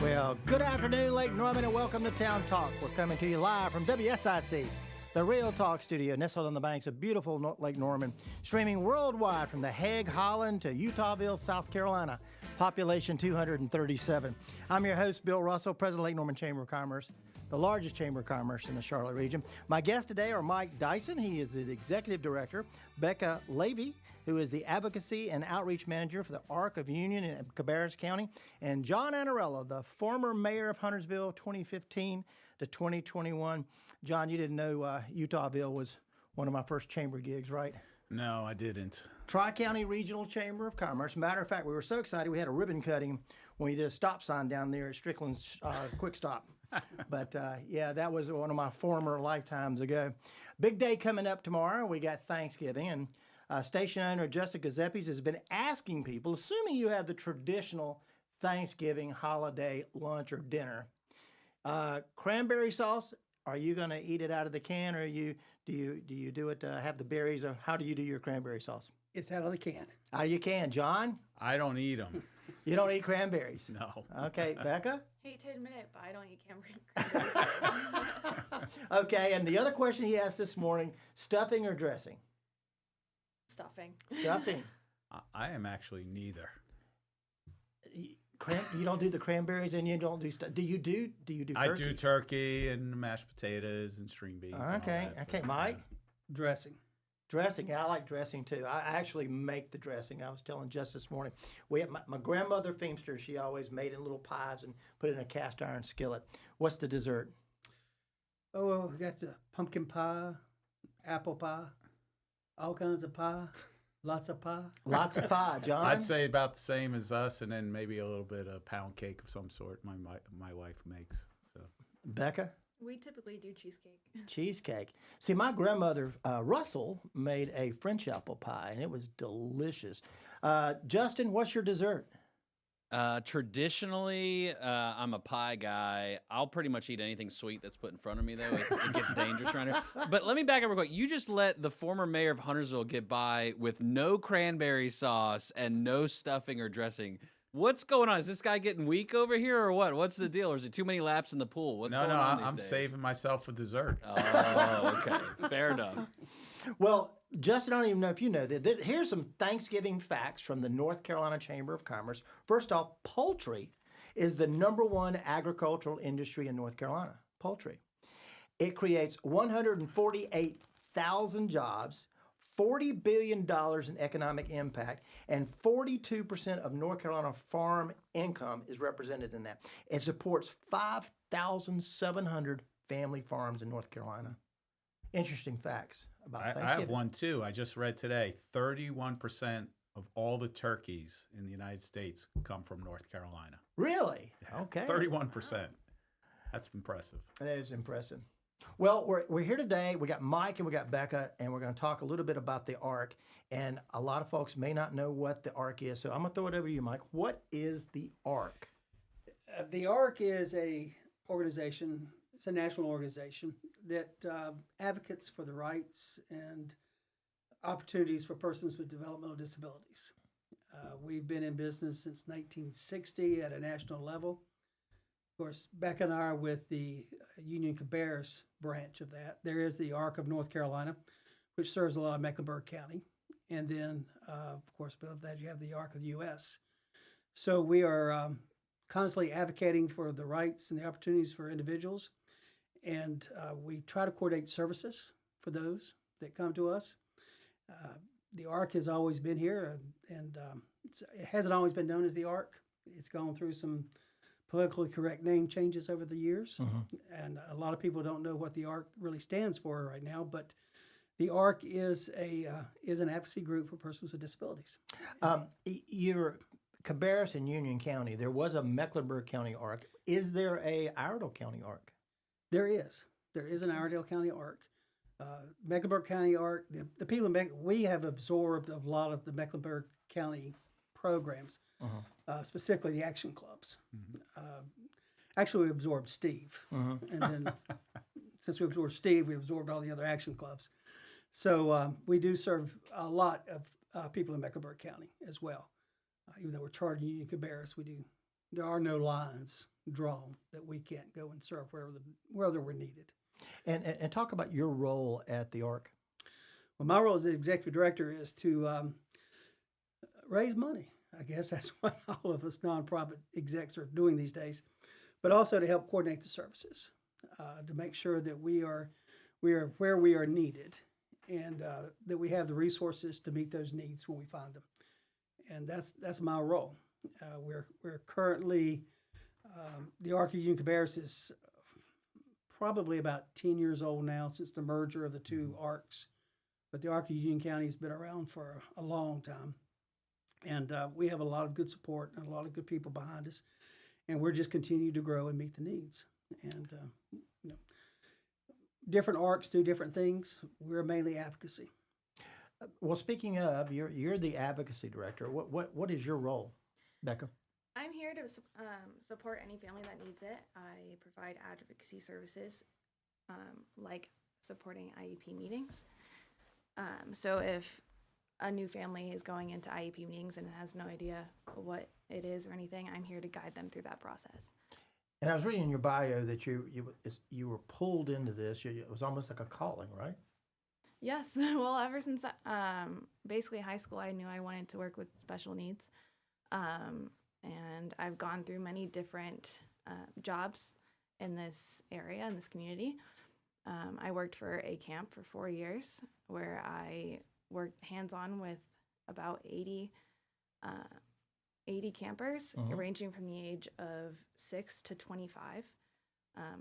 Well, good afternoon, Lake Norman, and welcome to Town Talk. We're coming to you live from WSIC, the Real Talk studio, nestled on the banks of beautiful Lake Norman, streaming worldwide from The Hague, Holland, to Utahville, South Carolina, population 237. I'm your host, Bill Russell, President of Lake Norman Chamber of Commerce, the largest chamber of commerce in the Charlotte region. My guests today are Mike Dyson. He is the executive director. Becca, Levi, who is the advocacy and outreach manager for the Arc of Union in Cabarrus County, and John Aneralla, the former mayor of Huntersville, 2015 to 2021. John, you didn't know Utahville was one of my first chamber gigs, right? No, I didn't. Tri-County Regional Chamber of Commerce. Matter of fact, we were so excited we had a ribbon cutting when we did a stop sign down there at Strickland's Quick Stop. But yeah, that was one of my former lifetimes ago. Big day coming up tomorrow. We got Thanksgiving, and station owner Jessica Zeppes has been asking people, assuming you have the traditional Thanksgiving holiday lunch or dinner, cranberry sauce. Are you going to eat it out of the can, or do you do it have the berries, or how do you do your cranberry sauce? It's out of the can. Out of your can, John? I don't eat them. You don't eat cranberries? No. Okay, Becca? Hate to admit it, but I don't eat cranberries. Okay, and the other question he asked this morning, stuffing or dressing? Stuffing. Stuffing. I am actually neither. You don't do the cranberries, and you don't do stuff. Do you do turkey? I do turkey and mashed potatoes and string beans. Okay, okay, Mike? Dressing. Dressing. Yeah, I like dressing too. I actually make the dressing. I was telling Jess this morning. We had my grandmother Feemster. She always made it in little pies and put it in a cast iron skillet. What's the dessert? Oh, well, we got the pumpkin pie, apple pie, all kinds of pie, lots of pie. Lots of pie, John. I'd say about the same as us, and then maybe a little bit of pound cake of some sort my wife makes. So Becca? We typically do cheesecake. Cheesecake. See, my grandmother, Russell, made a French apple pie, and it was delicious. Justin, what's your dessert? Traditionally, I'm a pie guy. I'll pretty much eat anything sweet that's put in front of me, though. It gets dangerous around here. But let me back up real quick. You just let the former mayor of Huntersville get by with no cranberry sauce and no stuffing or dressing. What's going on? Is this guy getting weak over here or what? What's the deal? Or is it too many laps in the pool? What's going on these I'm days? saving myself for dessert. Oh, okay. Fair enough. Well, Justin, I don't even know if you know that. Here's some Thanksgiving facts from the North Carolina Chamber of Commerce. First off, poultry is the #1 agricultural industry in North Carolina. Poultry. It creates 148,000 jobs, $40 billion in economic impact, and 42% of North Carolina farm income is represented in that. It supports 5,700 family farms in North Carolina. Interesting facts about Thanksgiving. I have one too. I just read today, 31% of all the turkeys in the United States come from North Carolina. Really? Okay. 31%. That's impressive. That is impressive. Well, we're here today. We got Mike and we got Becca, and we're going to talk a little bit about the ARC. And a lot of folks may not know what the ARC is, so I'm going to throw it over to you, Mike. What is the ARC? The ARC is a organization. It's a national organization that advocates for the rights and opportunities for persons with developmental disabilities. We've been in business since 1960 at a national level. Of course, Becca and I are with the Union Cabarrus branch of that. There is the ARC of North Carolina, which serves a lot of Mecklenburg County. And then, of course, above that, you have the ARC of the U.S. So we are constantly advocating for the rights and the opportunities for individuals. And we try to coordinate services for those that come to us. The ARC has always been here, and it hasn't always been known as the ARC. It's gone through some politically correct name changes over the years, and a lot of people don't know what the ARC really stands for right now. But the ARC is an advocacy group for persons with disabilities. You're Cabarrus in Union County. There was a Mecklenburg County ARC. Is there a Iredell County ARC? There is. There is an Iredell County ARC. Mecklenburg County ARC. The people in we have absorbed a lot of the Mecklenburg County programs, specifically the action clubs. Actually, we absorbed Steve, and then since we absorbed Steve, we absorbed all the other action clubs. So we do serve a lot of people in Mecklenburg County as well. Even though we're chartered in Union Cabarrus, we do there are no lines drawn that we can't go and serve wherever we're needed. And talk about your role at the ARC. Well, my role as the executive director is to raise money. I guess that's what all of us nonprofit execs are doing these days, but also to help coordinate the services, to make sure that we are where we are needed, and that we have the resources to meet those needs when we find them. And that's my role. We're currently the ARC Union Cabarrus is probably about 10 years old now since the merger of the two ARCs, but the ARC of Union County has been around for a long time. And we have a lot of good support and a lot of good people behind us, and we're just continuing to grow and meet the needs. And you know, different ARCs do different things. We're mainly advocacy. Well, speaking of, you're the advocacy director. What is your role, Becca? I'm here to support any family that needs it. I provide advocacy services, like supporting IEP meetings. So if a new family is going into IEP meetings and has no idea what it is or anything, I'm here to guide them through that process. And I was reading in your bio that you were pulled into this. It was almost like a calling, right? Yes. Well, ever since basically high school, I knew I wanted to work with special needs. And I've gone through many different jobs in this area, in this community. I worked for a camp for 4 years where I worked hands-on with about 80 campers, ranging from the age of 6 to 25.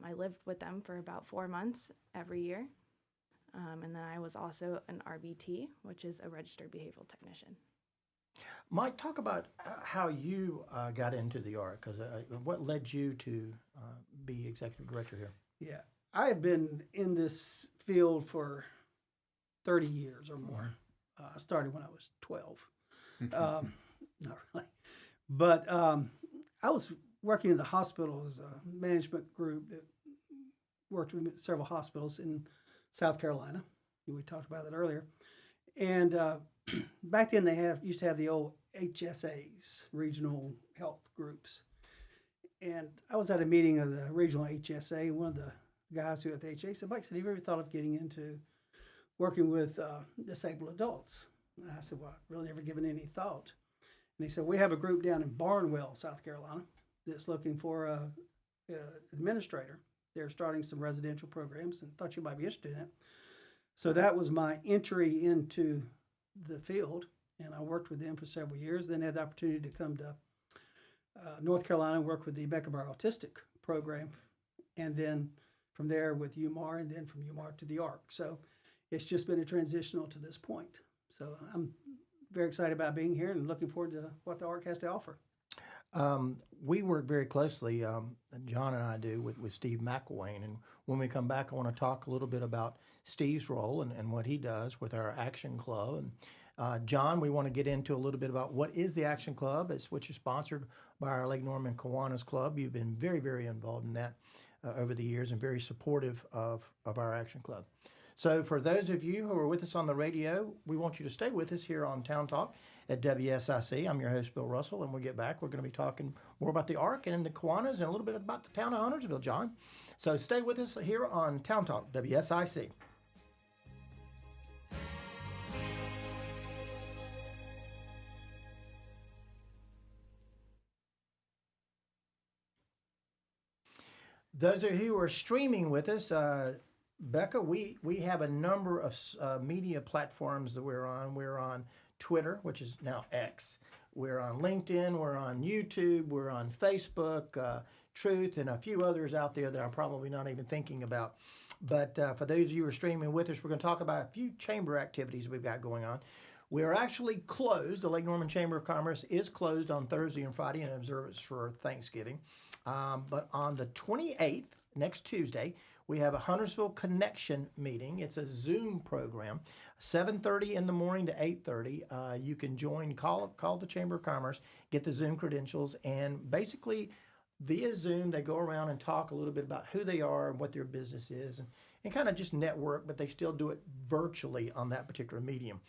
I lived with them for about 4 months every year. And then I was also an RBT, which is a registered behavioral technician. Mike, talk about how you got into the ARC, because what led you to be executive director here? Yeah, I have been in this field for 30 years or more. I started when I was 12. Not really. But I was working in the hospital as a management group that worked with several hospitals in South Carolina. We talked about that earlier. And back then they used to have the old HSAs, regional health groups. And I was at a meeting of the regional HSA. One of the guys who at the HSA said, Mike, have you ever thought of getting into working with disabled adults? And I said, well, I've really never given any thought. And he said, we have a group down in Barnwell, South Carolina, that's looking for an administrator. They're starting some residential programs and thought you might be interested in it. So that was my entry into the field, and I worked with them for several years. Then had the opportunity to come to North Carolina and work with the Becca autistic program, and then from there with UMAR, and then from UMAR to the ARC. So it's just been a transitional to this point. So I'm very excited about being here and looking forward to what the ARC has to offer. We work very closely, John and I do, with Steve McElwain. And when we come back, I want to talk a little bit about Steve's role and what he does with our Action Club. And John, we want to get into a little bit about what is the Action Club, which is sponsored by our Lake Norman Kiwanis Club. You've been very, very involved in that over the years and very supportive of our Action Club. So for those of you who are with us on the radio, we want you to stay with us here on Town Talk at WSIC. I'm your host, Bill Russell, and when we get back, we're going to be talking more about the ARC and the Kiwanis and a little bit about the town of Huntersville, John. So stay with us here on Town Talk, WSIC. Those of you who are streaming with us, Becca, we have a number of media platforms that we're on. We're on Twitter, which is now X. We're on LinkedIn. We're on YouTube. We're on Facebook, Truth, and a few others out there that I'm probably not even thinking about. But for those of you who are streaming with us, we're going to talk about a few chamber activities we've got going on. We're actually closed. The Lake Norman Chamber of Commerce is closed on Thursday and Friday in observance for Thanksgiving. But on the 28th, next Tuesday, we have a Huntersville Connection meeting. It's a Zoom program, 7:30 in the morning to 8:30. You can join, call the Chamber of Commerce, get the Zoom credentials, and basically via Zoom, they go around and talk a little bit about who they are and what their business is, and kind of just network, but they still do it virtually on that particular medium.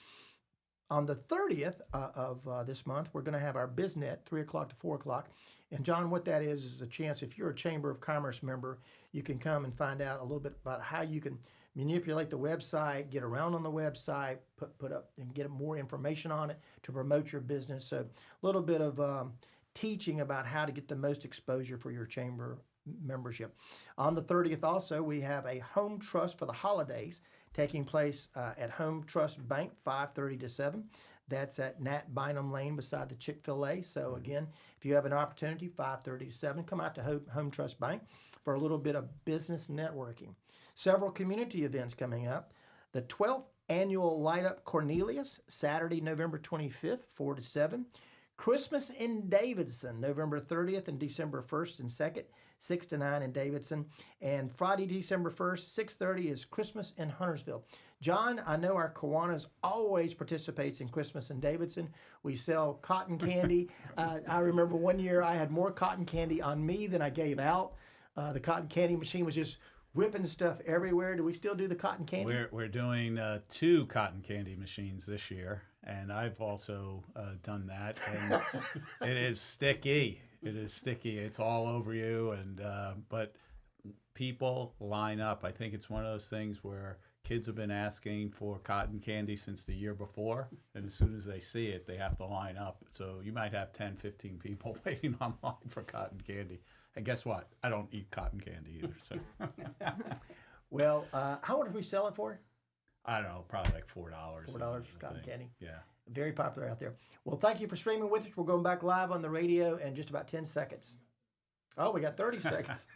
On the 30th of this month, we're going to have our BizNet, 3 o'clock to 4 o'clock. And John, what that is a chance, if you're a Chamber of Commerce member, you can come and find out a little bit about how you can manipulate the website, get around on the website, put up and get more information on it to promote your business. So a little bit of teaching about how to get the most exposure for your chamber membership. On the 30th also, we have a home trust for the holidays taking place at Home Trust Bank, 5:30 to 7. That's at Nat Bynum Lane beside the Chick-fil-A. So again, if you have an opportunity, 5:30 to 7, come out to Home Trust Bank for a little bit of business networking. Several community events coming up. The 12th Annual Light Up Cornelius, Saturday, November 25th, 4 to 7. Christmas in Davidson, November 30th and December 1st and 2nd, 6 to 9 in Davidson. And Friday, December 1st, 6:30 is Christmas in Huntersville. John, I know our Kiwanis always participates in Christmas in Davidson. We sell cotton candy. I remember one year I had more cotton candy on me than I gave out. The cotton candy machine was just whipping stuff everywhere. Do we still do the cotton candy? We're doing 2 cotton candy machines this year, and I've also done that. And it is sticky. It is sticky. It's all over you, and but people line up. I think it's one of those things where kids have been asking for cotton candy since the year before, and as soon as they see it, they have to line up. So you might have 10, 15 people waiting online for cotton candy. And guess what? I don't eat cotton candy either. So, Well, how much do we sell it for? I don't know, probably like $4. $4 for cotton candy. Yeah. Very popular out there. Well, thank you for streaming with us. We're going back live on the radio in just about 10 seconds. Oh, we got 30 seconds.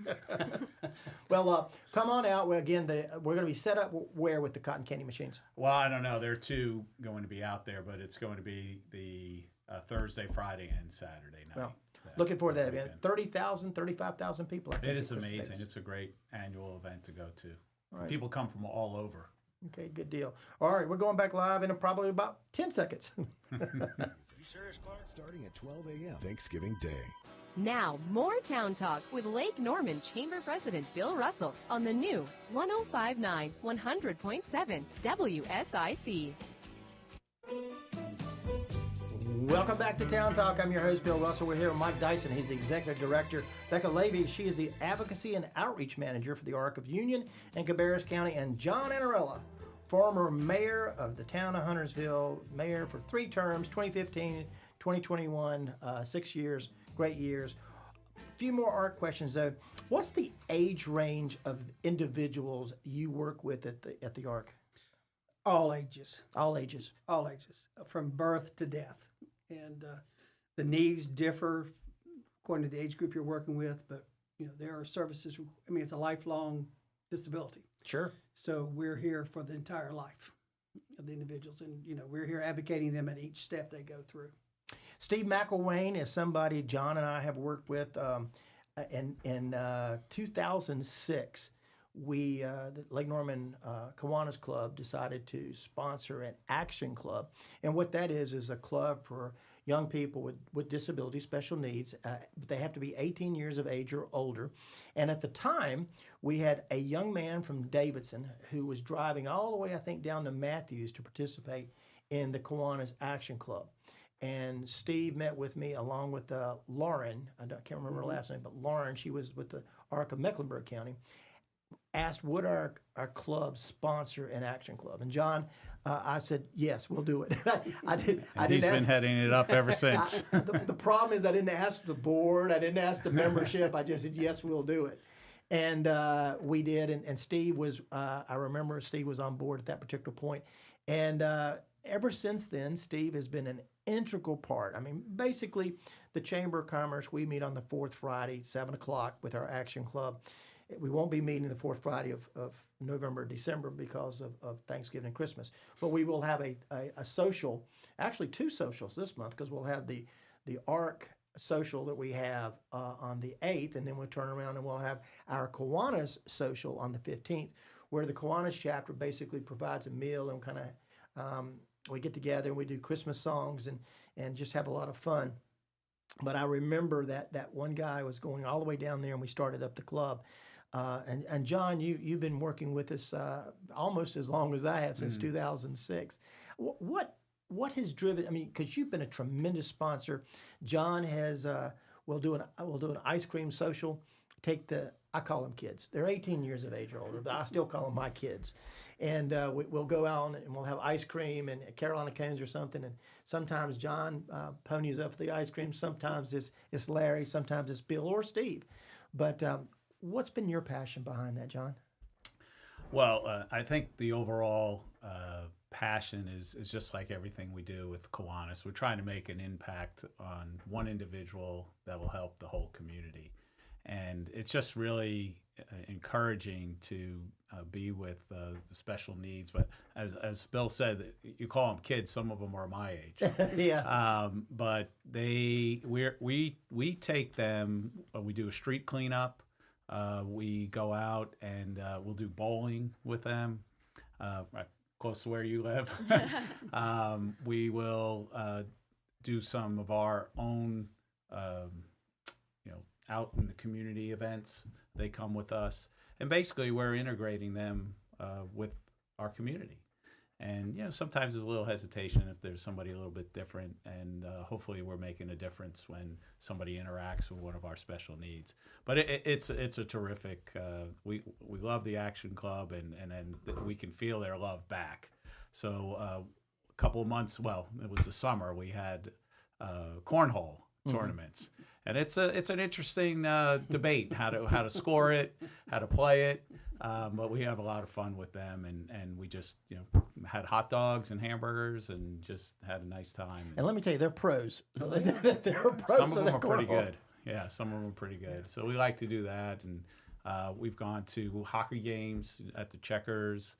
Well, come on out. Well, again, we're going to be set up where with the cotton candy machines? Well, I don't know. There are 2 going to be out there, but it's going to be the Thursday, Friday, and Saturday night. Well, looking forward to that event. 30,000, 35,000 people. I think It is amazing. It's a great annual event to go to. Right. People come from all over. Okay, good deal. All right, we're going back live in probably about 10 seconds. You serious, Clark? Starting at 12 a.m. Thanksgiving Day. Now, more Town Talk with Lake Norman Chamber President Bill Russell on the new 105.9, 100.7 WSIC. Welcome back to Town Talk. I'm your host, Bill Russell. We're here with Mike Dyson. He's the Executive Director. Becca Levi, she is the Advocacy and Outreach Manager for the Arc of Union and Cabarrus County. And John Aneralla, former mayor of the town of Huntersville, mayor for 3 terms, 2015, 2021, 6 years, great years. A few more ARC questions, though. What's the age range of individuals you work with at the ARC? All ages. All ages. All ages, from birth to death. And the needs differ according to the age group you're working with, but there are services. I mean, it's a lifelong disability. Sure. So we're here for the entire life of the individuals, and we're here advocating them at each step they go through. Steve McElwain is somebody John and I have worked with. In 2006, the Lake Norman Kiwanis Club decided to sponsor an action club. And what that is a club for young people with disabilities, special needs. But they have to be 18 years of age or older. And at the time, we had a young man from Davidson who was driving all the way, I think, down to Matthews to participate in the Kiwanis Action Club. And Steve met with me along with Lauren. I can't remember her last name, but Lauren, she was with the ARC of Mecklenburg County, asked would our club sponsor an action club. And John, I said, yes, we'll do it. He's been heading it up ever since. The problem is I didn't ask the board. I didn't ask the membership. I just said, yes, we'll do it. And we did. And Steve was, I remember Steve was on board at that particular point. And ever since then, Steve has been an integral part. I mean, basically, the Chamber of Commerce, we meet on the 4th Friday, 7 o'clock with our Action Club. We won't be meeting the 4th Friday of November, December because of Thanksgiving and Christmas. But we will have a social, actually 2 socials this month, because we'll have the ARC social that we have on the 8th, and then we'll turn around and we'll have our Kiwanis social on the 15th, where the Kiwanis chapter basically provides a meal and kind of we get together and we do Christmas songs and just have a lot of fun. But I remember that one guy was going all the way down there and we started up the club. And John, you've been working with us almost as long as I have, since 2006. What what has driven? I mean, because you've been a tremendous sponsor. John has. We'll do an ice cream social. I call them kids. They're 18 years of age or older, but I still call them my kids. And we'll go out and we'll have ice cream and Carolina cones or something. And sometimes John ponies up for the ice cream. Sometimes it's Larry. Sometimes it's Bill or Steve. But what's been your passion behind that, John? Well, I think the overall passion is just like everything we do with Kiwanis. We're trying to make an impact on one individual that will help the whole community. And it's just really encouraging to be with the special needs. But as Bill said, you call them kids. Some of them are my age. Yeah. But we take them. We do a street cleanup. We go out and we'll do bowling with them, right close to where you live. We will do some of our own, out in the community events. They come with us, and basically we're integrating them with our community. And sometimes there's a little hesitation if there's somebody a little bit different, and hopefully we're making a difference when somebody interacts with one of our special needs. But it's a terrific. We love the Action Club, and then we can feel their love back. So a couple of months, well, it was the summer, we had cornhole tournaments, and it's an interesting debate how to score it, how to play it. But we have a lot of fun with them, and we just had hot dogs and hamburgers and just had a nice time. And let me tell you, they're pros. They're pros. Some of them are pretty good. Yeah, some of them are pretty good. So we like to do that, and we've gone to hockey games at the Checkers.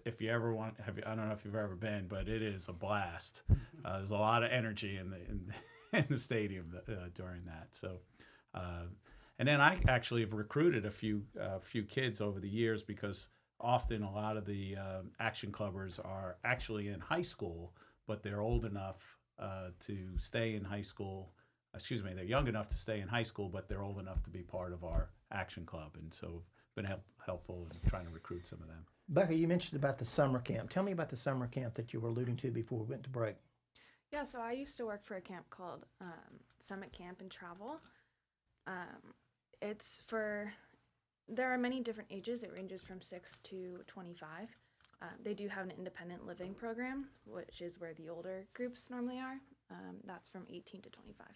If you ever want, I don't know if you've ever been, but it is a blast. There's a lot of energy in the stadium during that. So. And then I actually have recruited a few kids over the years, because often a lot of the Action Clubbers are actually in high school, but they're old enough to stay in high school. Excuse me, they're young enough to stay in high school, but they're old enough to be part of our Action Club, and so been helpful in trying to recruit some of them. Becca, you mentioned about the summer camp. Tell me about the summer camp that you were alluding to before we went to break. Yeah, so I used to work for a camp called Summit Camp and Travel. There are many different ages. It ranges from 6 to 25. They do have an independent living program, which is where the older groups normally are. That's from 18 to 25.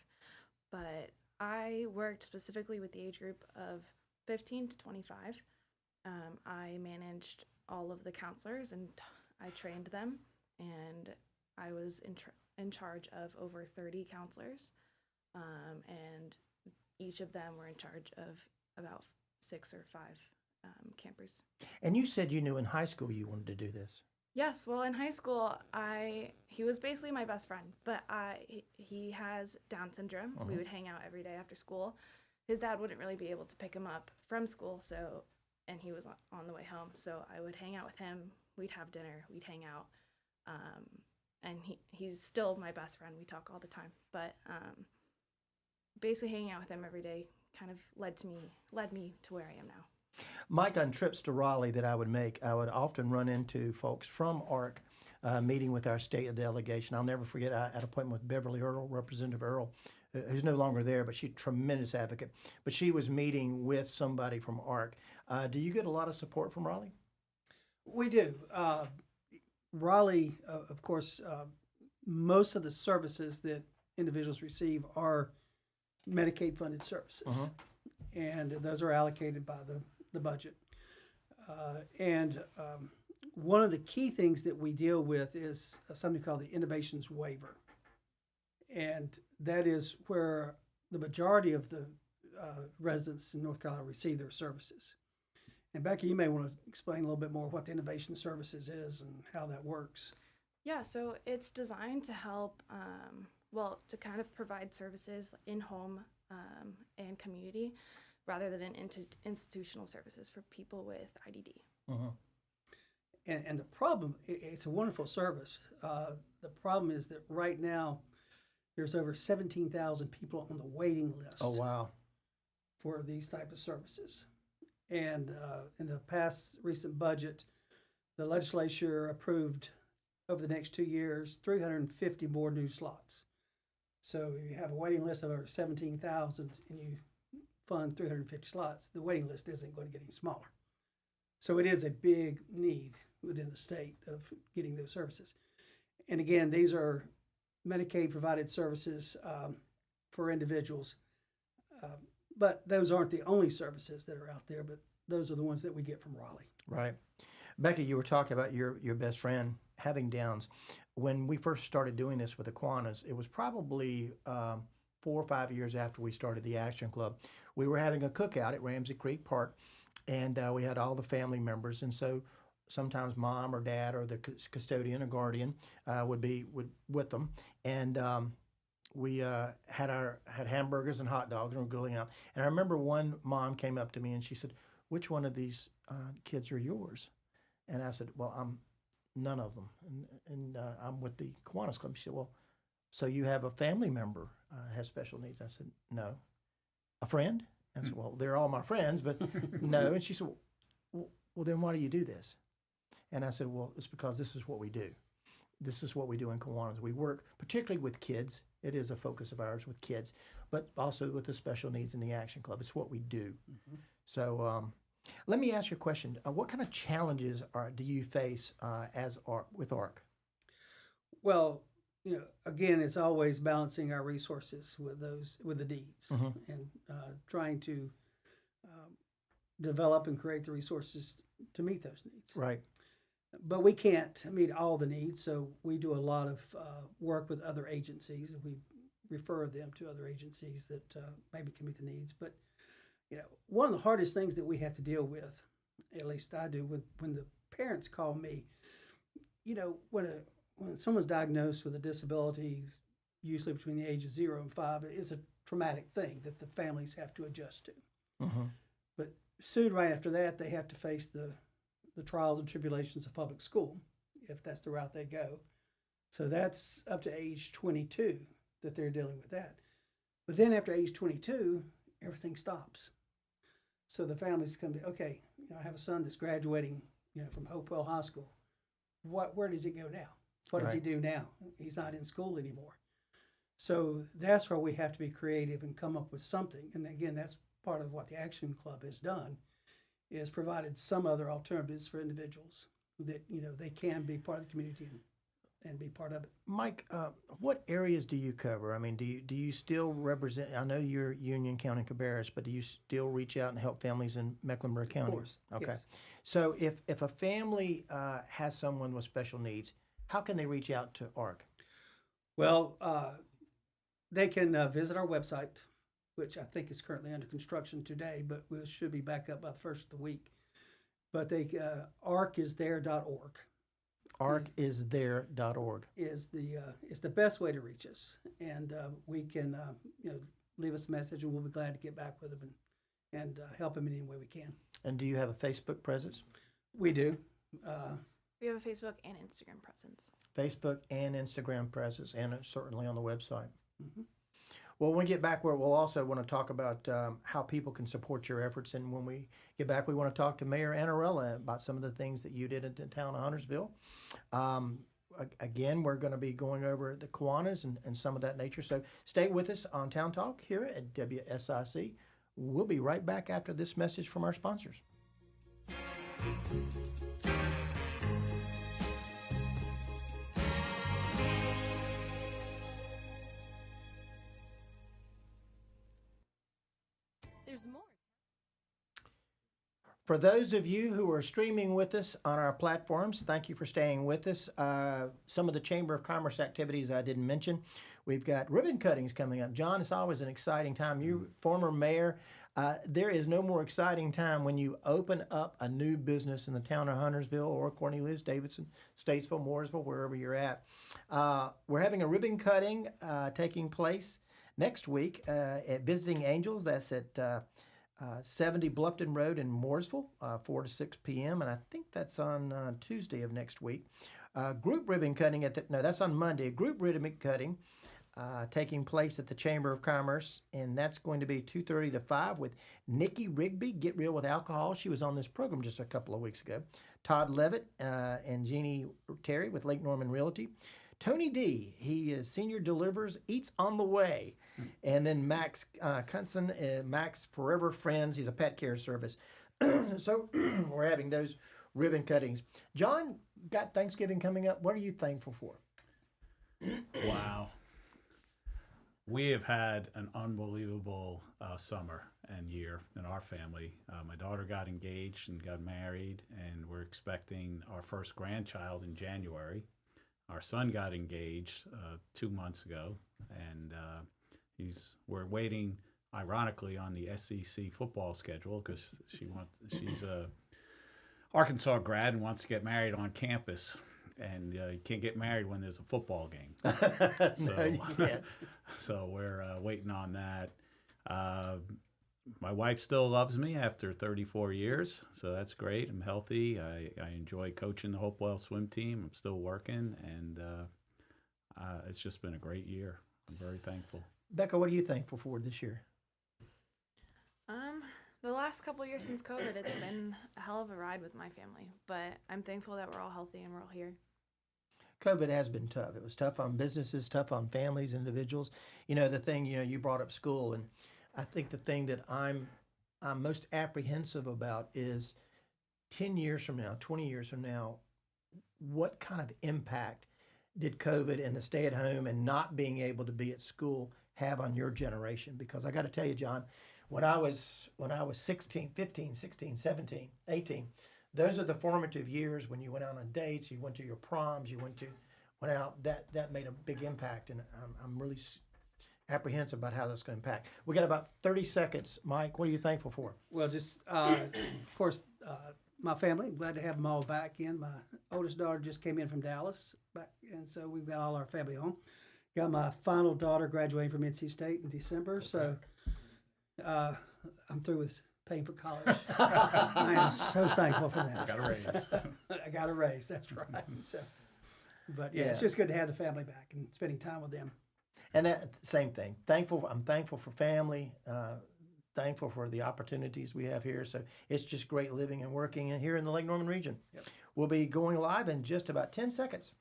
But I worked specifically with the age group of 15 to 25. I managed all of the counselors, and I trained them, and I was in charge of over 30 counselors, and each of them were in charge of about 6 or 5 campers. And you said you knew in high school you wanted to do this. Yes, well, in high school, he was basically my best friend, but he has Down syndrome. We would hang out every day after school. His dad wouldn't really be able to pick him up from school, and he was on the way home, so I would hang out with him. We'd have dinner, we'd hang out, and he's still my best friend. We talk all the time, but basically hanging out with him every day kind of led me to where I am now. Mike, on trips to Raleigh that I would make, I would often run into folks from ARC meeting with our state delegation. I'll never forget, I had an appointment with Beverly Earl, Representative Earl, who's no longer there, but she's a tremendous advocate. But she was meeting with somebody from ARC. Do you get a lot of support from Raleigh? We do. Raleigh, of course, most of the services that individuals receive are Medicaid-funded services, and those are allocated by the budget. One of the key things that we deal with is something called the Innovations Waiver, and that is where the majority of the residents in North Carolina receive their services. And Becca, you may want to explain a little bit more what the Innovation Services is and how that works. Yeah, so it's designed to help, to kind of provide services in-home and community rather than institutional services for people with IDD. And the problem, it's a wonderful service. The problem is that right now there's over 17,000 people on the waiting list. Oh, wow. For these type of services. And in the past recent budget, the legislature approved over the next 2 years, 350 more new slots. So if you have a waiting list of over 17,000 and you fund 350 slots, the waiting list isn't going to get any smaller. So it is a big need within the state of getting those services. And again, these are Medicaid provided services for individuals. But those aren't the only services that are out there, but those are the ones that we get from Raleigh. Right. Becca, you were talking about your best friend having Downs. When we first started doing this with the Kiwanis, it was probably 4 or 5 years after we started the Action Club. We were having a cookout at Ramsey Creek Park, and we had all the family members. And so sometimes mom or dad or the custodian or guardian would be with them. And we had hamburgers and hot dogs and we were grilling out. And I remember one mom came up to me and she said, "Which one of these kids are yours?" And I said, "Well, I'm none of them, and I'm with the Kiwanis Club." She said, "Well, so you have a family member has special needs?" I said, "No." "A friend?" I said, "Well, they're all my friends, but no." And she said, well, then why do you do this?" And I said, "Well, it's because this is what we do. This is what we do in Kiwanis. We work particularly with kids. It is a focus of ours with kids, but also with the special needs in the Action Club. It's what we do." Mm-hmm. So let me ask you a question. What kind of challenges do you face with ARC? Well, again, it's always balancing our resources with the needs, mm-hmm. and trying to develop and create the resources to meet those needs. Right. But we can't meet all the needs, so we do a lot of work with other agencies. We refer them to other agencies that maybe can meet the needs. But one of the hardest things that we have to deal with, at least I do, when the parents call me, when someone's diagnosed with a disability, usually between the age of 0 and 5, it's a traumatic thing that the families have to adjust to. Mm-hmm. But soon, right after that, they have to face the trials and tribulations of public school, if that's the route they go. So that's up to age 22 that they're dealing with that. But then after age 22, everything stops. So the families come to, okay, I have a son that's graduating, from Hopewell High School. Where does he go now? What does he do now? He's not in school anymore. So that's where we have to be creative and come up with something. And again, that's part of what the Action Club has done, is provided some other alternatives for individuals that they can be part of the community and be part of it. Mike, what areas do you cover? I mean, do you still represent? I know you're Union County Cabarrus, but do you still reach out and help families in Mecklenburg County? Of course. Okay. Yes. So if a family has someone with special needs, how can they reach out to ARC? Well, they can visit our website, which I think is currently under construction today, but we should be back up by the first of the week. But arcisthere.org. Arcisthere.org is the best way to reach us, and we can leave us a message, and we'll be glad to get back with them and help them in any way we can. And do you have a Facebook presence? We do. We have a Facebook and Instagram presence. Facebook and Instagram presence, and certainly on the website. Mm-hmm. Well, when we get back, we'll also want to talk about how people can support your efforts. And when we get back, we want to talk to Mayor Aneralla about some of the things that you did in the town of Huntersville. Again, we're going to be going over the Kiwanis and some of that nature. So stay with us on Town Talk here at WSIC. We'll be right back after this message from our sponsors. There's more. For those of you who are streaming with us on our platforms, thank you for staying with us. Some of the Chamber of Commerce activities I didn't mention. We've got ribbon cuttings coming up. John, it's always an exciting time. You, former mayor, there is no more exciting time when you open up a new business in the town of Huntersville or Cornelius, Davidson, Statesville, Mooresville, wherever you're at. We're having a ribbon cutting taking place next week at Visiting Angels. That's at 70 Bluffton Road in Mooresville, 4 to 6 p.m. And I think that's on Tuesday of next week. Group ribbon cutting that's on Monday. Group ribbon cutting taking place at the Chamber of Commerce, and that's going to be 2:30 to 5 with Nikki Rigby, Get Real with Alcohol. She was on this program just a couple of weeks ago. Todd Levitt and Jeannie Terry with Lake Norman Realty. Tony D, he is Senior Delivers, Eats on the Way. And then Max Cunson, Max Forever Friends. He's a pet care service. So we're having those ribbon cuttings. John, got Thanksgiving coming up. What are you thankful for? Wow. We have had an unbelievable summer and year in our family. My daughter got engaged and got married, and we're expecting our first grandchild in January. Our son got engaged 2 months ago, and we're waiting, ironically, on the SEC football schedule because she's a Arkansas grad and wants to get married on campus. And you can't get married when there's a football game. No, you can't. So we're waiting on that. My wife still loves me after 34 years, so that's great. I'm healthy. I enjoy coaching the Hopewell swim team. I'm still working, and it's just been a great year. I'm very thankful. Becca, what are you thankful for this year? The last couple of years since COVID, it's been a hell of a ride with my family, but I'm thankful that we're all healthy and we're all here. COVID has been tough. It was tough on businesses, tough on families, individuals. The thing, you brought up school, and I think the thing that I'm most apprehensive about is 10 years from now, 20 years from now, what kind of impact did COVID and the stay at home and not being able to be at school have on your generation? Because I got to tell you, John, when I was 16, 15, 16, 17, 18, those are the formative years when you went out on dates, you went to your proms, went out. That made a big impact, and I'm really apprehensive about how that's going to impact. We got about 30 seconds. Mike, what are you thankful for? Well, just of course, my family. I'm glad to have them all back in. My oldest daughter just came in from Dallas, and so we've got all our family home. Got my final daughter graduating from NC State in December, so I'm through with paying for college. I am so thankful for that. Got a raise. I got a raise. That's right. So, but yeah, it's just good to have the family back and spending time with them. And that same thing. I'm thankful for family. Thankful for the opportunities we have here. So it's just great living and working here in the Lake Norman region. Yep. We'll be going live in just about 10 seconds.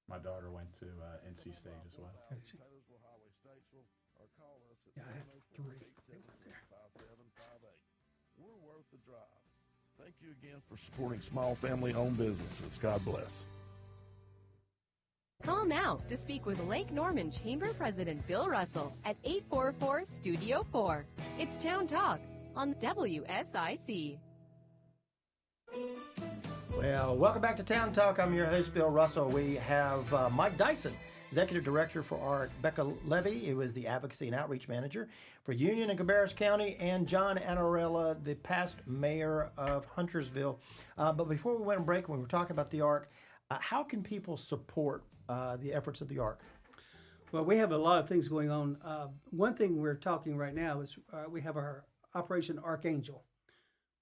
My daughter went to NC State as well. Yeah, I have 3. They went there. We're worth the drive. Thank you again for supporting small family-owned businesses. God bless. Call now to speak with Lake Norman Chamber President Bill Russell at 844-STUDIO-4. It's Town Talk on WSIC. Well, welcome back to Town Talk. I'm your host, Bill Russell. We have Mike Dyson, Executive Director for ARC, Becca Levy, who is the Advocacy and Outreach Manager for Union and Cabarrus County, and John Aneralla, the past mayor of Huntersville. But before we went on break, when we were talking about the ARC, how can people support the efforts of the ARC? Well, we have a lot of things going on. One thing we're talking right now is we have our Operation Archangel,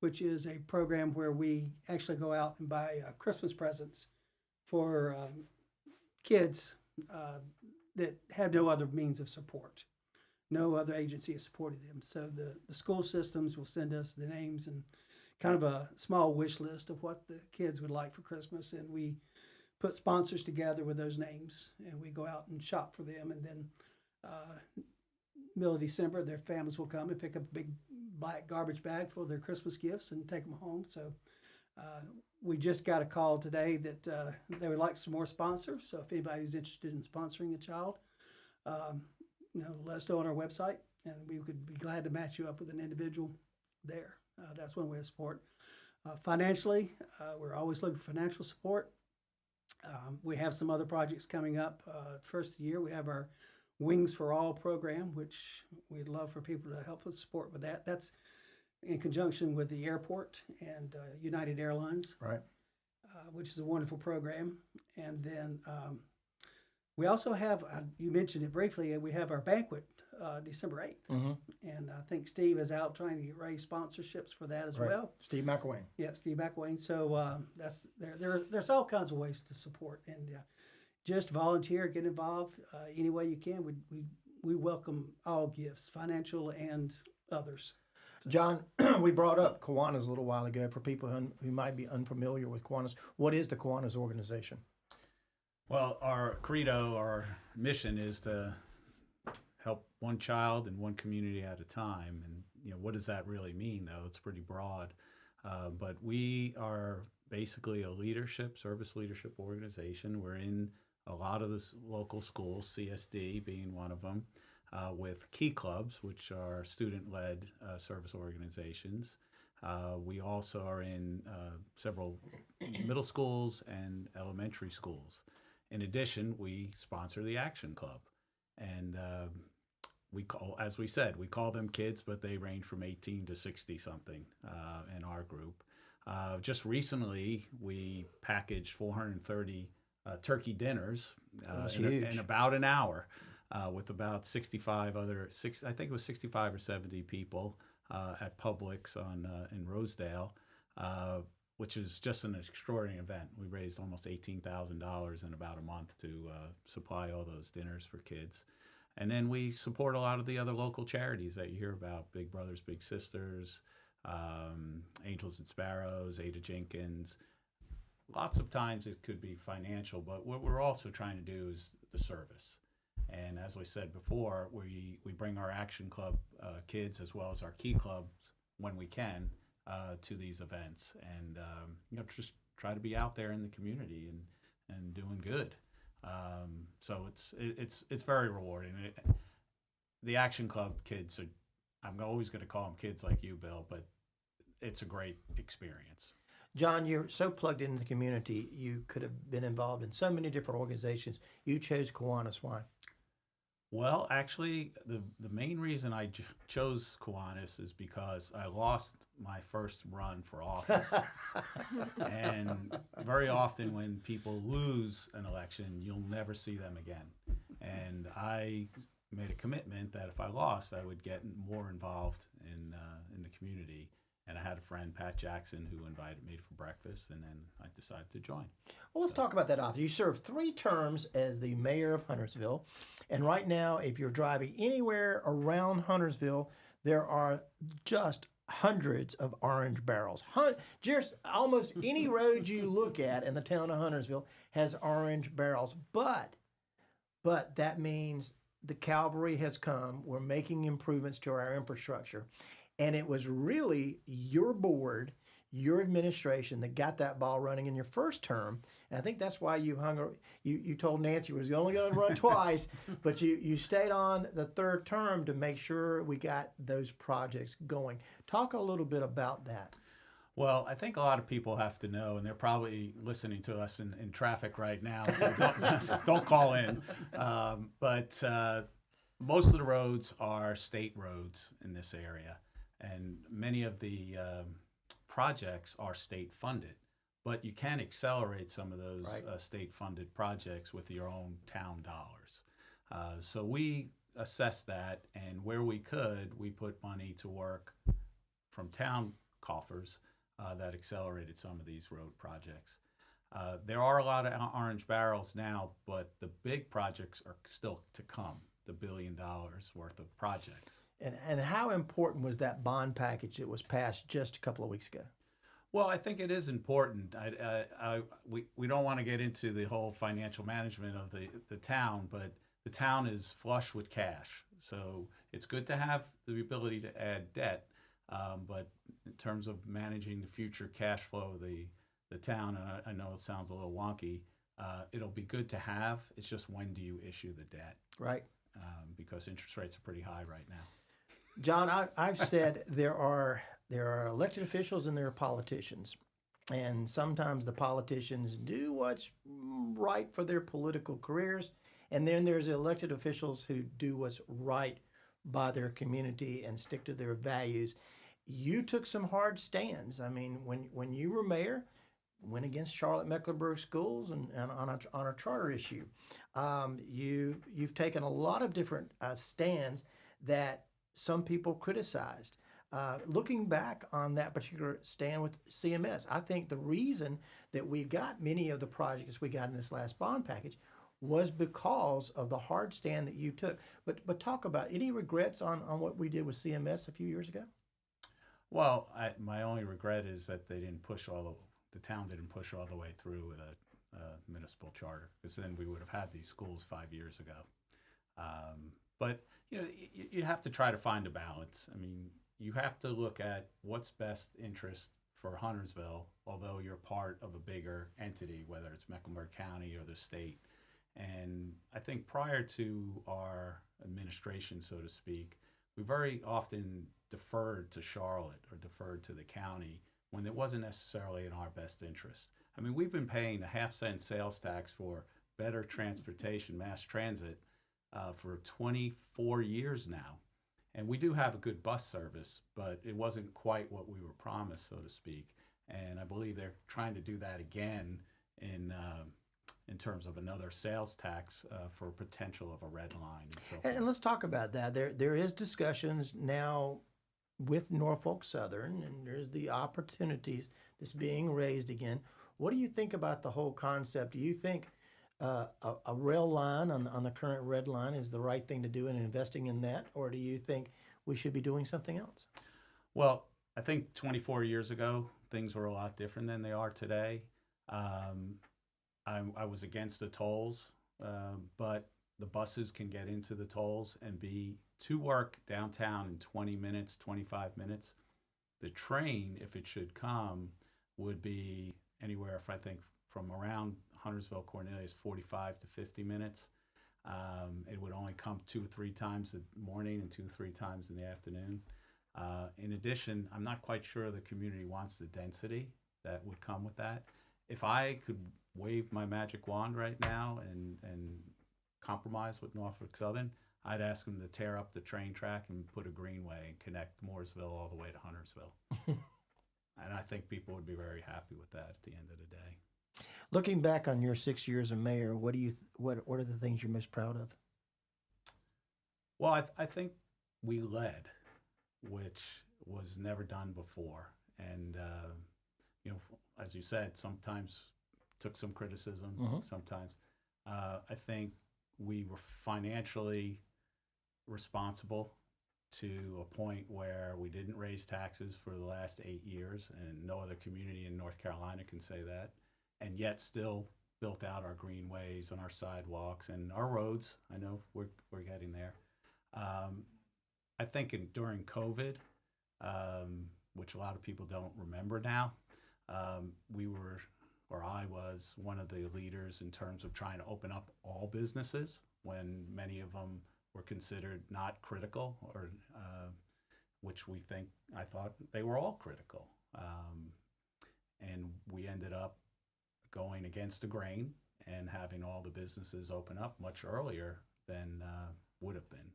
which is a program where we actually go out and buy Christmas presents for kids that have no other means of support. No other agency has supported them. So the school systems will send us the names and kind of a small wish list of what the kids would like for Christmas, and we put sponsors together with those names, and we go out and shop for them, and then middle of December, their families will come and pick up a big black garbage bag full of their Christmas gifts and take them home. So we just got a call today that they would like some more sponsors. So if anybody who's interested in sponsoring a child, let us know on our website, and we could be glad to match you up with an individual there. That's one way to support. Financially, we're always looking for financial support. We have some other projects coming up. First of the year, we have our Wings for All program, which we'd love for people to help us support with that. That's in conjunction with the airport and United Airlines, Right. Which is a wonderful program. And then we also have, you mentioned it briefly, we have our banquet December 8th. Mm-hmm. And I think Steve is out trying to raise sponsorships for that as Right. well. Steve McElwain. Yep, Steve McElwain. So there's all kinds of ways to support. And just volunteer, get involved any way you can. We welcome all gifts, financial and others. John, we brought up Kiwanis a little while ago for people who might be unfamiliar with Kiwanis. What is the Kiwanis organization? Well, our credo, our mission is to help one child in one community at a time. And, what does that really mean, though? It's pretty broad. But we are basically a service leadership organization. We're in a lot of the local schools, CSD being one of them, with key clubs, which are student-led service organizations. We also are in several middle schools and elementary schools. In addition, we sponsor the Action Club. And as we said, we call them kids, but they range from 18 to 60 something in our group. Just recently, we packaged 430 turkey dinners in about an hour with about 65 I think it was 65 or 70 people at Publix in Rosedale, which is just an extraordinary event. We raised almost $18,000 in about a month to supply all those dinners for kids. And then we support a lot of the other local charities that you hear about, Big Brothers Big Sisters, Angels and Sparrows, Ada Jenkins. Lots of times it could be financial, but what we're also trying to do is the service. And as we said before, we bring our Action Club kids as well as our Key Clubs when we can to these events, and just try to be out there in the community and doing good. So it's very rewarding. The Action Club kids I'm always going to call them kids like you, Bill, but it's a great experience. John, you're so plugged into the community. You could have been involved in so many different organizations. You chose Kiwanis. Why? Well, actually, the main reason I chose Kiwanis is because I lost my first run for office. And very often when people lose an election, you'll never see them again. And I made a commitment that if I lost, I would get more involved in the community. And I had a friend, Pat Jackson, who invited me for breakfast, and then I decided to join. Well, let's talk about that office. You served 3 terms as the mayor of Huntersville. And right now, if you're driving anywhere around Huntersville, there are just hundreds of orange barrels. Just almost any road you look at in the town of Huntersville has orange barrels. But that means the cavalry has come. We're making improvements to our infrastructure. And it was really your board, your administration that got that ball running in your first term. And I think that's why you told Nancy you was only going to run twice, but you stayed on the 3rd term to make sure we got those projects going. Talk a little bit about that. Well, I think a lot of people have to know, and they're probably listening to us in traffic right now, so don't call in. But most of the roads are state roads in this area. And many of the projects are state funded, but you can accelerate some of those state funded projects with your own town dollars. So we assessed that, and where we could, we put money to work from town coffers that accelerated some of these road projects. There are a lot of orange barrels now, but the big projects are still to come, the $1 billion worth of projects. And how important was that bond package that was passed just a couple of weeks ago? Well, I think it is important. We don't want to get into the whole financial management of the town, but the town is flush with cash. So it's good to have the ability to add debt, but in terms of managing the future cash flow of the town, and I know it sounds a little wonky, it'll be good to have. It's just when do you issue the debt? Right. Because interest rates are pretty high right now. John, I've said there are elected officials and there are politicians. And sometimes the politicians do what's right for their political careers. And then there's elected officials who do what's right by their community and stick to their values. You took some hard stands. I mean, when you were mayor, went against Charlotte Mecklenburg Schools and on a charter issue. You've taken a lot of different stands that some people criticized. Looking back on that particular stand with CMS, I think the reason that we got many of the projects we got in this last bond package was because of the hard stand that you took. But talk about any regrets on what we did with CMS a few years ago? Well, my only regret is that they didn't push the town didn't push all the way through with a municipal charter, because then we would have had these schools 5 years ago. But you have to try to find a balance. I mean, you have to look at what's best interest for Huntersville, although you're part of a bigger entity, whether it's Mecklenburg County or the state. And I think prior to our administration, so to speak, we very often deferred to Charlotte or deferred to the county when it wasn't necessarily in our best interest. I mean, we've been paying a half-cent sales tax for better transportation, mass transit, for 24 years now. And we do have a good bus service, but it wasn't quite what we were promised, so to speak. And I believe they're trying to do that again in terms of another sales tax for potential of a red line and so forth. And let's talk about that. There is discussions now with Norfolk Southern, and there's the opportunities that's being raised again. What do you think about the whole concept? Do you think a rail line on the current red line is the right thing to do in investing in that, or do you think we should be doing something else? Well, I think 24 years ago, things were a lot different than they are today. I was against the tolls, but the buses can get into the tolls and be to work downtown in 20 minutes, 25 minutes. The train, if it should come, would be anywhere, I think, from around Huntersville, Cornelius, 45 to 50 minutes. It would only come 2 or 3 times in the morning and 2 or 3 times in the afternoon. In addition, I'm not quite sure the community wants the density that would come with that. If I could wave my magic wand right now and compromise with Norfolk Southern, I'd ask them to tear up the train track and put a greenway and connect Mooresville all the way to Huntersville. And I think people would be very happy with that at the end of the day. Looking back on your 6 years as mayor, what are the things you're most proud of? Well, I think we led, which was never done before. And, as you said, sometimes took some criticism, sometimes. I think we were financially responsible to a point where we didn't raise taxes for the last 8 years, and no other community in North Carolina can say that, and yet still built out our greenways and our sidewalks and our roads. I know we're getting there. I think during COVID, which a lot of people don't remember now, I was one of the leaders in terms of trying to open up all businesses when many of them were considered not critical, or I thought they were all critical. And we ended up going against the grain and having all the businesses open up much earlier than would have been.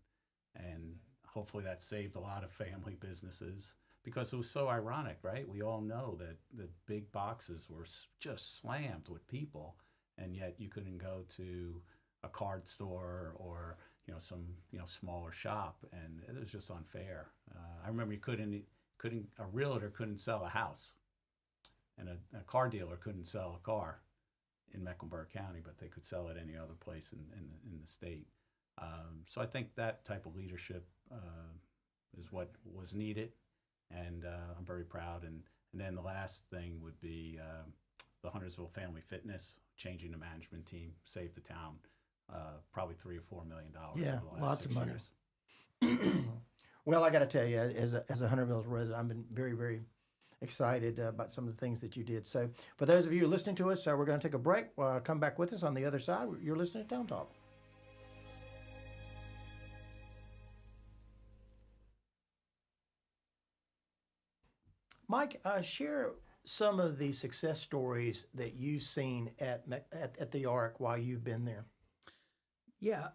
And hopefully that saved a lot of family businesses, because it was so ironic, right? We all know that the big boxes were just slammed with people, and yet you couldn't go to a card store or some smaller shop, and it was just unfair. I remember a realtor couldn't sell a house, and a car dealer couldn't sell a car in Mecklenburg County, but they could sell it any other place in the state. So I think that type of leadership is what was needed, and I'm very proud. And then the last thing would be the Huntersville Family Fitness, changing the management team, saved the town probably $3 or $4 million Yeah, over the last lots 6 of money. years. Well, I got to tell you, as a Huntersville resident, I've been very, very excited about some of the things that you did. So for those of you listening to us, we're going to take a break. Come back with us on the other side. You're listening to Town Talk. Mike, share some of the success stories that you've seen at the ARC while you've been there. Yeah,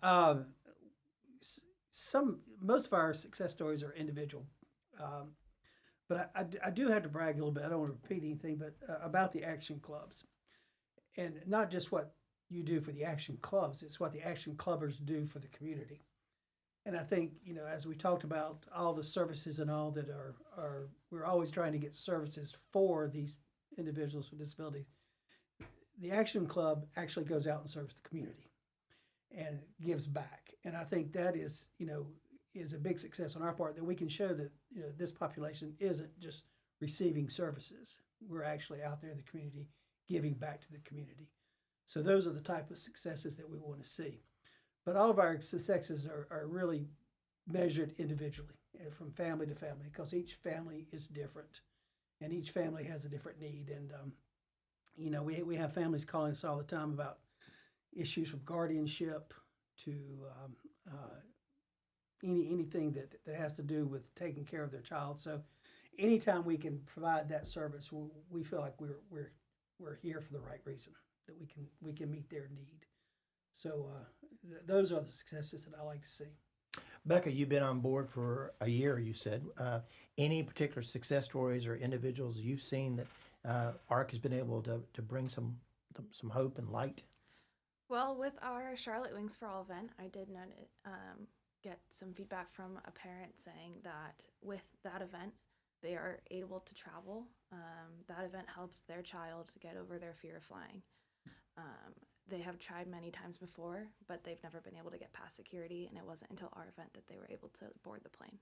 most of our success stories are individual, but I do have to brag a little bit. I don't want to repeat anything, but about the action clubs, and not just what you do for the action clubs; it's what the action clubbers do for the community. And I think, as we talked about all the services and all that we're always trying to get services for these individuals with disabilities. The Action Club actually goes out and serves the community. and gives back. And I think that is, is a big success on our part, that we can show that, this population isn't just receiving services. We're actually out there in the community giving back to the community. So those are the type of successes that we want to see. But all of our successes are really measured individually, from family to family, because each family is different and each family has a different need. And, we have families calling us all the time about issues from guardianship to anything that has to do with taking care of their child. So anytime we can provide that service, we feel like we're here for the right reason, that we can meet their need. So those are the successes that I like to see. Becca, you've been on board for a year, you said. Any particular success stories or individuals you've seen that ARC has been able to bring some hope and light? Well, with our Charlotte Wings for All event, I did get some feedback from a parent saying that with that event, they are able to travel. That event helps their child get over their fear of flying. They have tried many times before, but they've never been able to get past security, and it wasn't until our event that they were able to board the plane.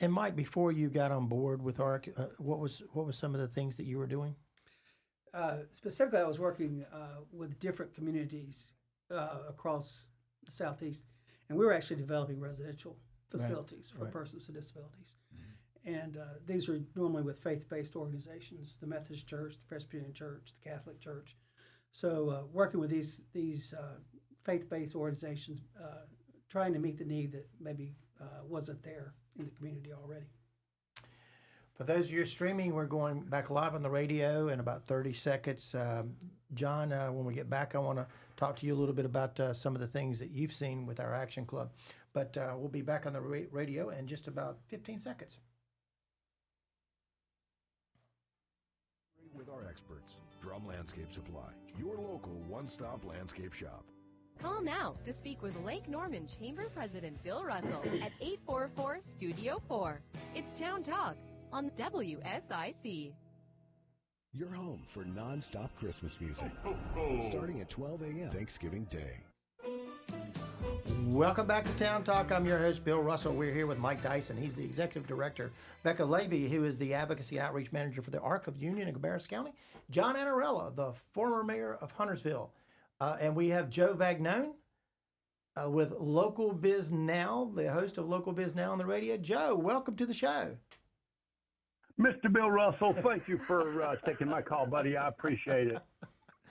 And Mike, before you got on board with ARC, what was some of the things that you were doing? Specifically, I was working with different communities across the Southeast, and we were actually developing residential facilities for persons with disabilities. Mm-hmm. And these are normally with faith-based organizations, the Methodist Church, the Presbyterian Church, the Catholic Church. So working with these faith-based organizations, trying to meet the need that maybe wasn't there in the community already. For those of you streaming, we're going back live on the radio in about 30 seconds. John, when we get back, I want to talk to you a little bit about some of the things that you've seen with our Action Club. But we'll be back on the radio in just about 15 seconds. With our experts, Drum Landscape Supply, your local one-stop landscape shop. Call now to speak with Lake Norman Chamber President Bill Russell at 844-STUDIO-4. It's Town Talk on WSIC. Your home for non-stop Christmas music, starting at 12 a.m. Thanksgiving Day. Welcome back to Town Talk. I'm your host, Bill Russell. We're here with Mike Dyson. He's the Executive Director. Becca Levi, who is the Advocacy Outreach Manager for the ARC of Union in Cabarrus County. John Aneralla, the former mayor of Huntersville. And we have Joe Vagnone with Local Biz Now, the host of Local Biz Now on the radio. Joe, welcome to the show. Mr. Bill Russell, thank you for taking my call, buddy. I appreciate it.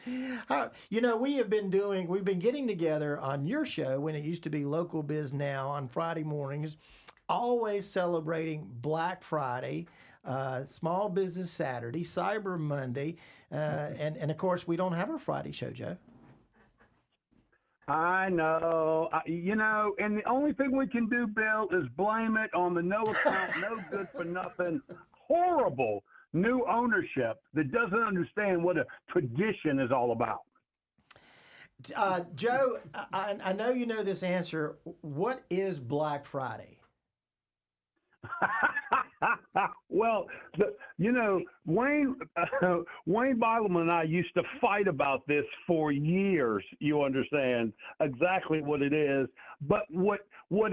We've been getting together on your show when it used to be Local Biz Now on Friday mornings, always celebrating Black Friday, Small Business Saturday, Cyber Monday, and of course, we don't have our Friday show, Joe. I know, and the only thing we can do, Bill, is blame it on the no account, no good for nothing, horrible new ownership that doesn't understand what a tradition is all about. Joe, I know you know this answer. What is Black Friday? Well, Wayne Beidelman and I used to fight about this for years. You understand exactly what it is. But what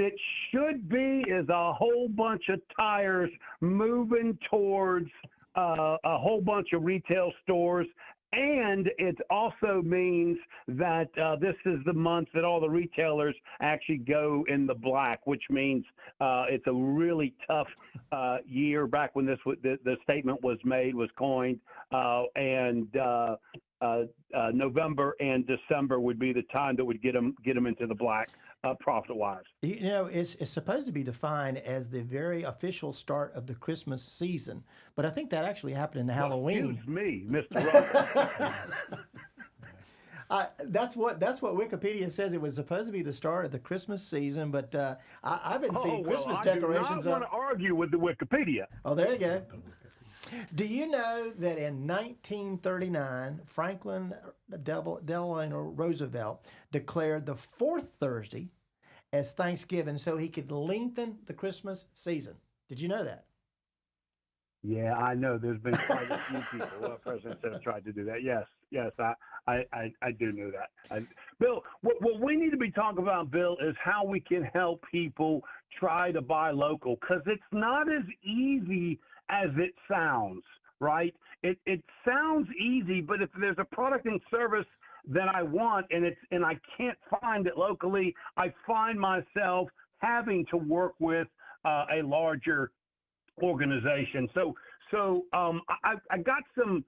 it should be is a whole bunch of tires moving towards a whole bunch of retail stores. And it also means that this is the month that all the retailers actually go in the black, which means it's a really tough year back when the statement was coined, and November and December would be the time that would get them into the black. Profit-wise. It's supposed to be defined as the very official start of the Christmas season, but I think that actually happened in Halloween. Excuse me, Mr. Russell. That's what Wikipedia says. It was supposed to be the start of the Christmas season, but I've been seeing Christmas decorations. I do not want to argue with the Wikipedia. Oh, there you go. Do you know that in 1939, Franklin Delano Roosevelt declared the fourth Thursday as Thanksgiving so he could lengthen the Christmas season? Did you know that? Yeah, I know. There's been quite a few people, presidents that have tried to do that. Yes, I do know that. Bill, what we need to be talking about, Bill, is how we can help people try to buy local, because it's not as easy as it sounds, right? It sounds easy, but if there's a product and service that I want and I can't find it locally, I find myself having to work with a larger organization. So I got some.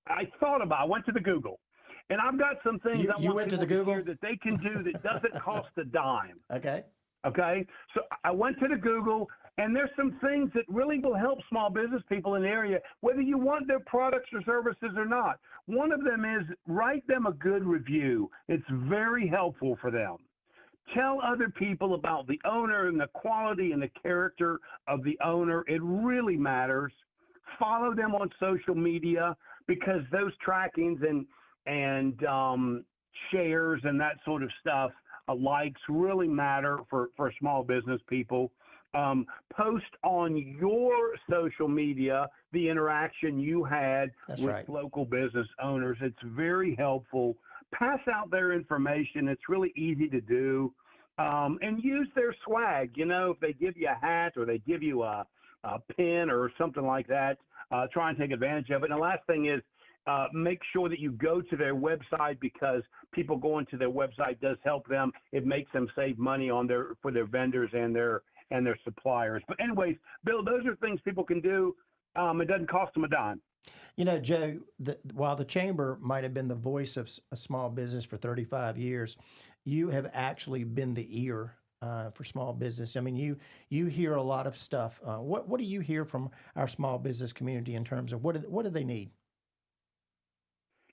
I thought about. I went to the Google, and I've got some things I You want went to people the Google? hear that they can do that doesn't cost a dime. Okay. Okay, so I went to the Google, and there's some things that really will help small business people in the area, whether you want their products or services or not. One of them is write them a good review. It's very helpful for them. Tell other people about the owner and the quality and the character of the owner. It really matters. Follow them on social media, because those trackings and shares and that sort of stuff, likes, really matter for small business people. Post on your social media the interaction you had with local business owners. It's very helpful. Pass out their information. It's really easy to do. And use their swag. You know, if they give you a hat or they give you a pin or something like that, try and take advantage of it. And the last thing is, make sure that you go to their website, because people going to their website does help them. It makes them save money for their vendors and their suppliers. But anyways, Bill, those are things people can do. It doesn't cost them a dime. You know, Joe, while the chamber might have been the voice of a small business for 35 years, you have actually been the ear for small business. I mean, you hear a lot of stuff. What do you hear from our small business community in terms of what do they need?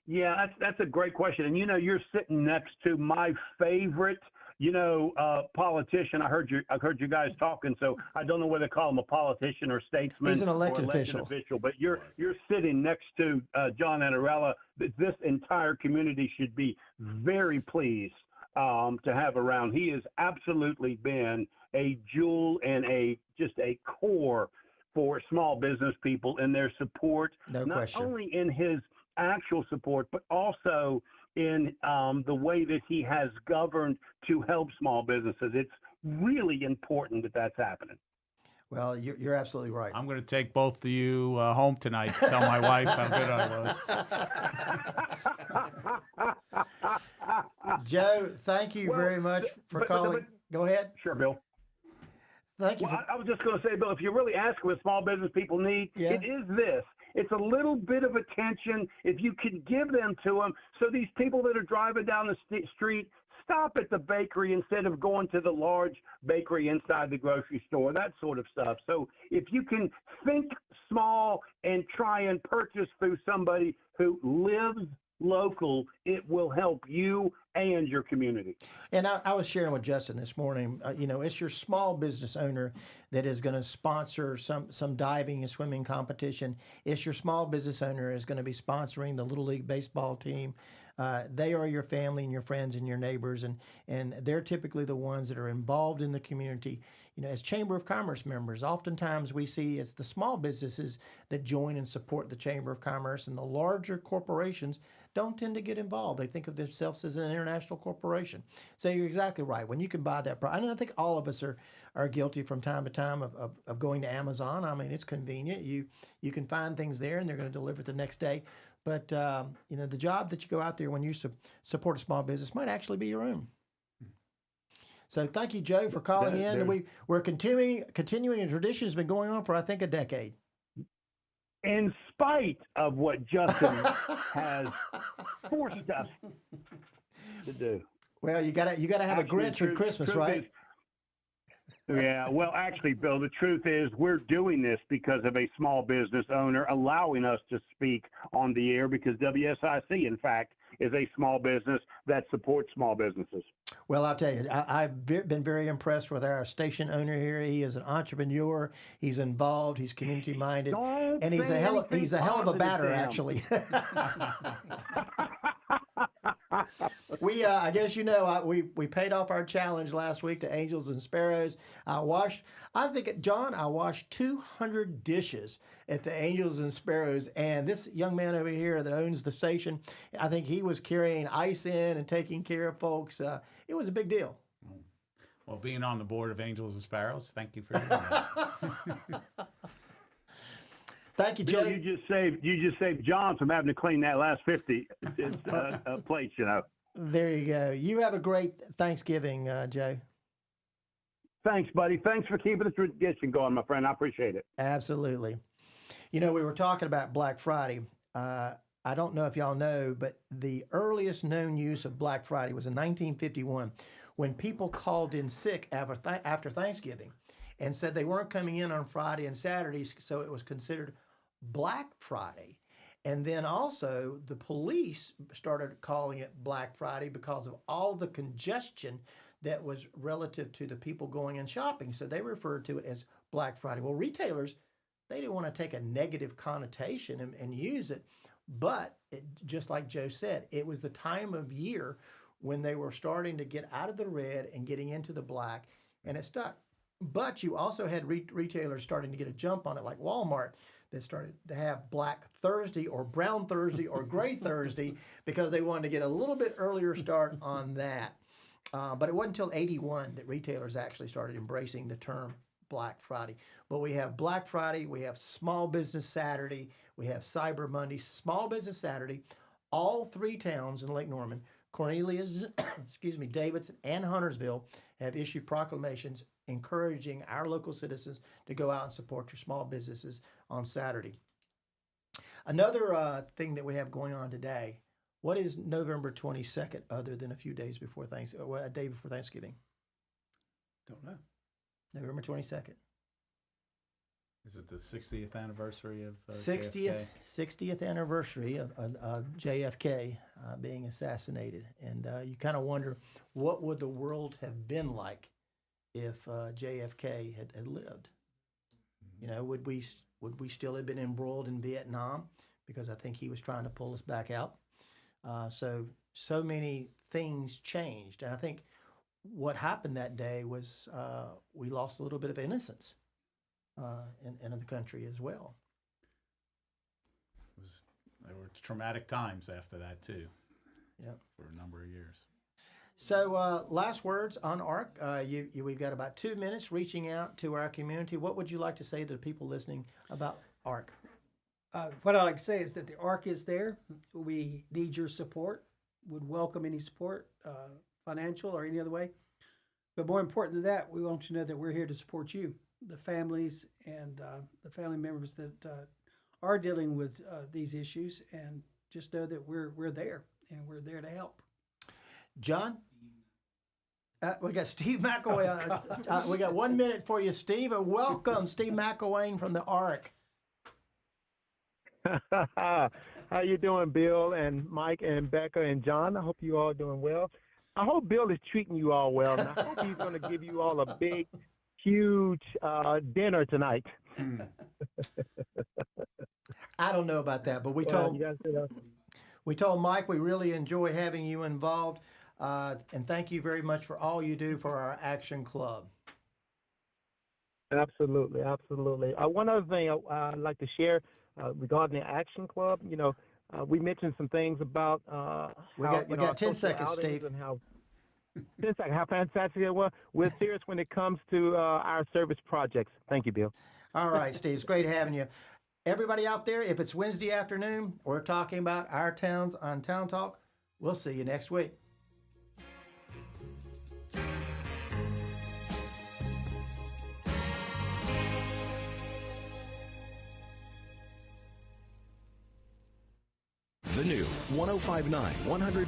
Yeah, that's a great question. And, you know, you're sitting next to my favorite, politician. I heard you guys talking, so I don't know whether to call him a politician or statesman. He's an elected or official. But you're sitting next to John Aneralla. This entire community should be very pleased to have around. He has absolutely been a jewel and just a core for small business people in their support. No not question. only in his actual support, but also in the way that he has governed to help small businesses. It's really important that that's happening. Well, you're absolutely right. I'm going to take both of you home tonight to tell my wife how good I was. Joe, thank you very much for calling. Go ahead. Sure, Bill. Thank you. I was just going to say, Bill, if you really ask what small business people need, it is this. It's a little bit of attention if you could give them to them. So these people that are driving down the street, stop at the bakery instead of going to the large bakery inside the grocery store, that sort of stuff. So if you can think small and try and purchase through somebody who lives local, it will help you and your community. And I was sharing with Justin this morning, it's your small business owner that is going to sponsor some diving and swimming competition. It's your small business owner is going to be sponsoring the Little League baseball team. They are your family and your friends and your neighbors, and they're typically the ones that are involved in the community. As Chamber of Commerce members, oftentimes we see it's the small businesses that join and support the Chamber of Commerce, and the larger corporations don't tend to get involved. They think of themselves as an international corporation. So you're exactly right. When you can buy that product, and I think all of us are guilty from time to time of going to Amazon. I mean, it's convenient. You can find things there, and they're going to deliver it the next day. But the job that you go out there when you support a small business might actually be your own. So thank you, Joe, for calling in. We're continuing a tradition that's been going on for, I think, a decade. In spite of what Justin has forced us to do. Well, you gotta have a Grinch for Christmas, right? Yeah, well, actually, Bill, the truth is we're doing this because of a small business owner allowing us to speak on the air, because WSIC, in fact, is a small business that supports small businesses. Well, I'll tell you, I've been very impressed with our station owner here. He is an entrepreneur. He's involved. He's community-minded. And he's a hell of a batter, actually. I guess we paid off our challenge last week to Angels and Sparrows. I washed 200 dishes at the Angels and Sparrows, and this young man over here that owns the station, I think he was carrying ice in and taking care of folks. It was a big deal. Well, being on the board of Angels and Sparrows, thank you for doing that. Thank you, Bill, Jay. you just saved John from having to clean that last 50 plates, There you go. You have a great Thanksgiving, Joe. Thanks, buddy. Thanks for keeping the tradition going, my friend. I appreciate it. Absolutely. We were talking about Black Friday. I don't know if y'all know, but the earliest known use of Black Friday was in 1951 when people called in sick after Thanksgiving and said they weren't coming in on Friday and Saturdays, so it was considered Black Friday. And then also the police started calling it Black Friday because of all the congestion that was relative to the people going and shopping. So they referred to it as Black Friday. Well, retailers, they didn't want to take a negative connotation and use it. But just like Joe said, it was the time of year when they were starting to get out of the red and getting into the black, and it stuck. But you also had retailers starting to get a jump on it, like Walmart, that started to have Black Thursday or Brown Thursday or Gray Thursday because they wanted to get a little bit earlier start on that. But it wasn't until 81 that retailers actually started embracing the term Black Friday. But we have Black Friday, we have Small Business Saturday, we have Cyber Monday, Small Business Saturday. All three towns in Lake Norman, Cornelius, Davidson, and Huntersville, have issued proclamations encouraging our local citizens to go out and support your small businesses on Saturday. Another thing that we have going on today, what is November 22nd other than a few days before Thanksgiving, or a day before Thanksgiving? Don't know. November 22nd. Is it the 60th anniversary of 60th anniversary of JFK being assassinated. And you kind of wonder, what would the world have been like if JFK had lived? Would we still have been embroiled in Vietnam? Because I think he was trying to pull us back out. So many things changed. And I think what happened that day was we lost a little bit of innocence in the country as well. There were traumatic times after that too. Yep. For a number of years. So last words on ARC. We've got about 2 minutes reaching out to our community. What would you like to say to the people listening about ARC? What I'd like to say is that the ARC is there. We need your support. Would welcome any support, financial or any other way. But more important than that, we want you to know that we're here to support you, the families and the family members that are dealing with these issues, and just know that we're there and we're there to help. John? We got Steve McElwain. We got 1 minute for you, Steve. And welcome, Steve McElwain from the ARC. How you doing, Bill and Mike and Becca and John? I hope you all doing well. I hope Bill is treating you all well, and I hope he's going to give you all a big, huge dinner tonight. I don't know about that, but we told Mike we really enjoy having you involved, and thank you very much for all you do for our Action Club. Absolutely. One other thing I'd like to share regarding the Action Club, we mentioned some things about we got 10 seconds, Steve. And how fantastic it was. We're serious when it comes to our service projects. Thank you, Bill. All right, Steve. It's great having you. Everybody out there, if it's Wednesday afternoon, we're talking about our towns on Town Talk. We'll see you next week. The new 105.9 100.